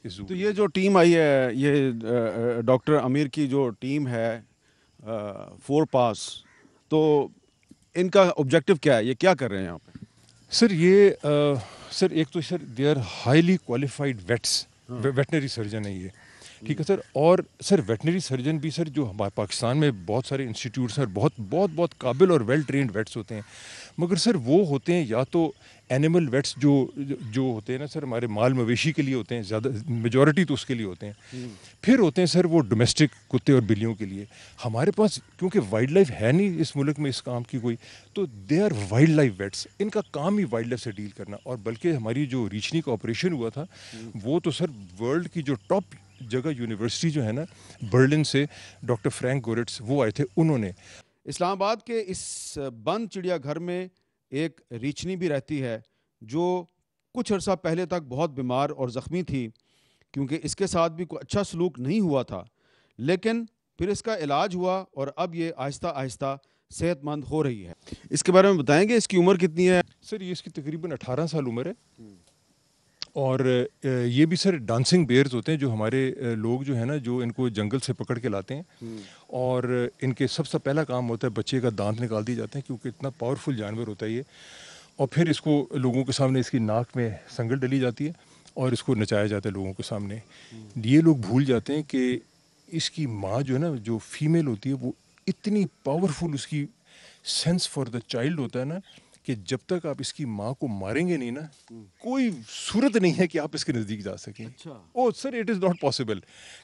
اس زو تو کے یہ لیے۔ جو ٹیم آئی ہے، یہ ڈاکٹر امیر کی جو ٹیم ہے، فور پاس، تو ان کا آبجیکٹو کیا ہے؟ یہ کیا کر رہے ہیں یہاں پہ؟ سر یہ سر ایک تو sir they are highly qualified vets, ہاں ویٹنری سرجن ہے یہ، ٹھیک ہے سر۔ اور سر ویٹنری سرجن بھی سر جو ہمارے پاکستان میں بہت سارے انسٹیٹیوٹس ہیں، بہت بہت بہت قابل اور ویل ٹرینڈ ویٹس ہوتے ہیں، مگر سر وہ ہوتے ہیں یا تو اینیمل ویٹس جو ہوتے ہیں نا سر، ہمارے مال مویشی کے لیے ہوتے ہیں، زیادہ میجورٹی تو اس کے لیے ہوتے ہیں۔ پھر ہوتے ہیں سر وہ ڈومیسٹک کتے اور بلیوں کے لیے۔ ہمارے پاس کیونکہ وائلڈ لائف ہے نہیں اس ملک میں اس کام کی کوئی، تو they are wildlife vets, ان کا کام ہی وائلڈ لائف سے ڈیل کرنا۔ اور بلکہ ہماری جو ریچنی کا آپریشن ہوا تھا وہ تو سر ورلڈ کی جو ٹاپ جگہ یونیورسٹی جو ہے نا برلن سے، ڈاکٹر فرینک گورٹس وہ آئے تھے، انہوں نے۔ اسلام آباد کے اس بند چڑیا گھر میں ایک ریچھنی بھی رہتی ہے جو کچھ عرصہ پہلے تک بہت بیمار اور زخمی تھی، کیونکہ اس کے ساتھ بھی کوئی اچھا سلوک نہیں ہوا تھا، لیکن پھر اس کا علاج ہوا اور اب یہ آہستہ آہستہ صحت مند ہو رہی ہے۔ اس کے بارے میں بتائیں گے، اس کی عمر کتنی ہے؟ سر یہ اس کی تقریباً 18 سال عمر ہے، اور یہ بھی سر ڈانسنگ بیئرز ہوتے ہیں جو ہمارے لوگ جو ہیں نا، جو ان کو جنگل سے پکڑ کے لاتے ہیں، اور ان کے سب سے پہلا کام ہوتا ہے بچے کا دانت نکال دیے جاتے ہیں، کیونکہ اتنا پاورفل جانور ہوتا ہے یہ۔ اور پھر اس کو لوگوں کے سامنے اس کی ناک میں سنگل ڈلی جاتی ہے اور اس کو نچایا جاتا ہے لوگوں کے سامنے۔ یہ لوگ بھول جاتے ہیں کہ اس کی ماں جو ہے نا، جو فیمیل ہوتی ہے، وہ اتنی پاورفل اس کی سینس فار دا چائلڈ ہوتا ہے نا، کہ جب تک آپ اس کی ماں کو ماریں گے نہیں نا، کوئی صورت نہیں ہے کہ آپ اس کے نزدیک جا سکیں۔ اچھا، oh sir it is not possible,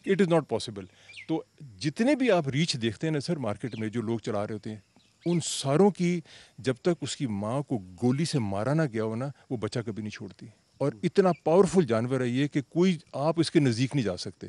it is not possible. تو جتنے بھی آپ ریچھ دیکھتے ہیں نا سر مارکیٹ میں جو لوگ چلا رہے ہوتے ہیں، ان ساروں کی جب تک اس کی ماں کو گولی سے مارا نہ گیا ہو نا، وہ بچہ کبھی نہیں چھوڑتی۔ اور اتنا پاورفل جانور ہے یہ کہ کوئی آپ اس کے نزدیک نہیں جا سکتے۔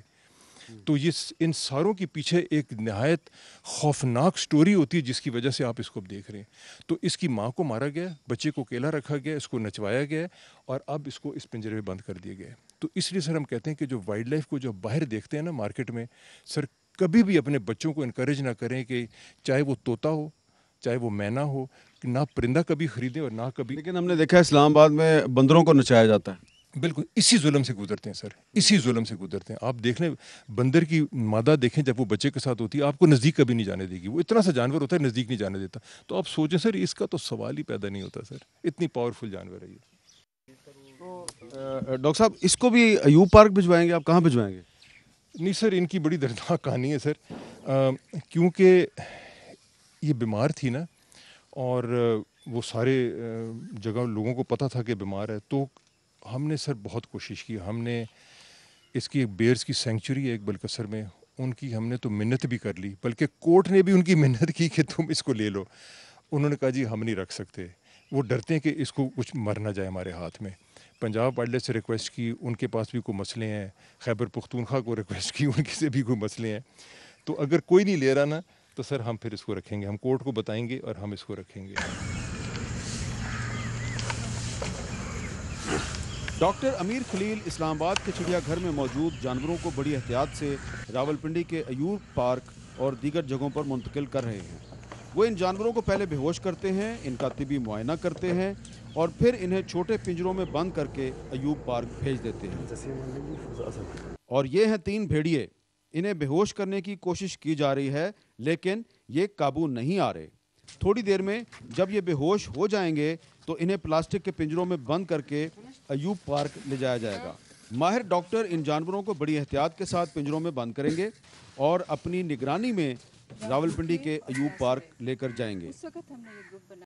تو یہ ان ساروں کے پیچھے ایک نہایت خوفناک سٹوری ہوتی ہے جس کی وجہ سے آپ اس کو دیکھ رہے ہیں۔ تو اس کی ماں کو مارا گیا، بچے کو اکیلا رکھا گیا، اس کو نچوایا گیا، اور اب اس کو اس پنجرے میں بند کر دیا گیا ہے۔ تو اس لیے سر ہم کہتے ہیں کہ جو وائلڈ لائف کو جو باہر دیکھتے ہیں نا مارکیٹ میں، سر کبھی بھی اپنے بچوں کو انکریج نہ کریں کہ چاہے وہ طوطا ہو، چاہے وہ مینا ہو، کہ نہ پرندہ کبھی خریدیں اور نہ کبھی۔ لیکن ہم نے دیکھا ہے اسلام آباد میں بندروں کو نچایا جاتا ہے۔ بالکل اسی ظلم سے گزرتے ہیں سر، اسی ظلم سے گزرتے ہیں۔ آپ دیکھ لیں بندر کی مادہ دیکھیں جب وہ بچے کے ساتھ ہوتی ہے، آپ کو نزدیک کبھی نہیں جانے دے گی، وہ اتنا سا جانور ہوتا ہے نزدیک نہیں جانے دیتا۔ تو آپ سوچیں سر اس کا تو سوال ہی پیدا نہیں ہوتا سر، اتنی پاورفل جانور ہے یہ۔ ڈاکٹر صاحب، اس کو بھی ایوب پارک بھجوائیں گے؟ آپ کہاں بھجوائیں گے؟ نہیں سر، ان کی بڑی دردناک کہانی ہے سر، کیونکہ یہ بیمار تھی نا، اور وہ سارے جگہ لوگوں کو پتہ تھا کہ بیمار ہے، تو ہم نے سر بہت کوشش کی۔ ہم نے اس کی ایک بیئرز کی سینکچوری ہے ایک بلکسر میں، ان کی ہم نے تو منت بھی کر لی، بلکہ کورٹ نے بھی ان کی منت کی کہ تم اس کو لے لو۔ انہوں نے کہا جی ہم نہیں رکھ سکتے، وہ ڈرتے ہیں کہ اس کو کچھ مر نہ جائے ہمارے ہاتھ میں۔ پنجاب وائلڈ لائف سے ریکویسٹ کی، ان کے پاس بھی کوئی مسئلے ہیں، خیبر پختونخوا کو ریکویسٹ کی، ان کے سے بھی کوئی مسئلے ہیں۔ تو اگر کوئی نہیں لے رہا نا، تو سر ہم پھر اس کو رکھیں گے، ہم کورٹ کو بتائیں گے اور ہم اس کو رکھیں گے۔ ڈاکٹر امیر خلیل اسلام آباد کے چڑیا گھر میں موجود جانوروں کو بڑی احتیاط سے راولپنڈی کے ایوب پارک اور دیگر جگہوں پر منتقل کر رہے ہیں۔ وہ ان جانوروں کو پہلے بے ہوش کرتے ہیں، ان کا طبی معائنہ کرتے ہیں اور پھر انہیں چھوٹے پنجروں میں بند کر کے ایوب پارک بھیج دیتے ہیں۔ اور یہ ہیں 3 بھیڑیے، انہیں بے ہوش کرنے کی کوشش کی جا رہی ہے، لیکن یہ قابو نہیں آ رہے۔ تھوڑی دیر میں جب یہ بے ہوش ہو جائیں گے تو انہیں پلاسٹک کے پنجروں میں بند کر کے ایوب پارک لے جایا جائے گا۔ ماہر ڈاکٹر ان جانوروں کو بڑی احتیاط کے ساتھ پنجروں میں بند کریں گے اور اپنی نگرانی میں راولپنڈی کے ایوب پارک لے کر جائیں گے۔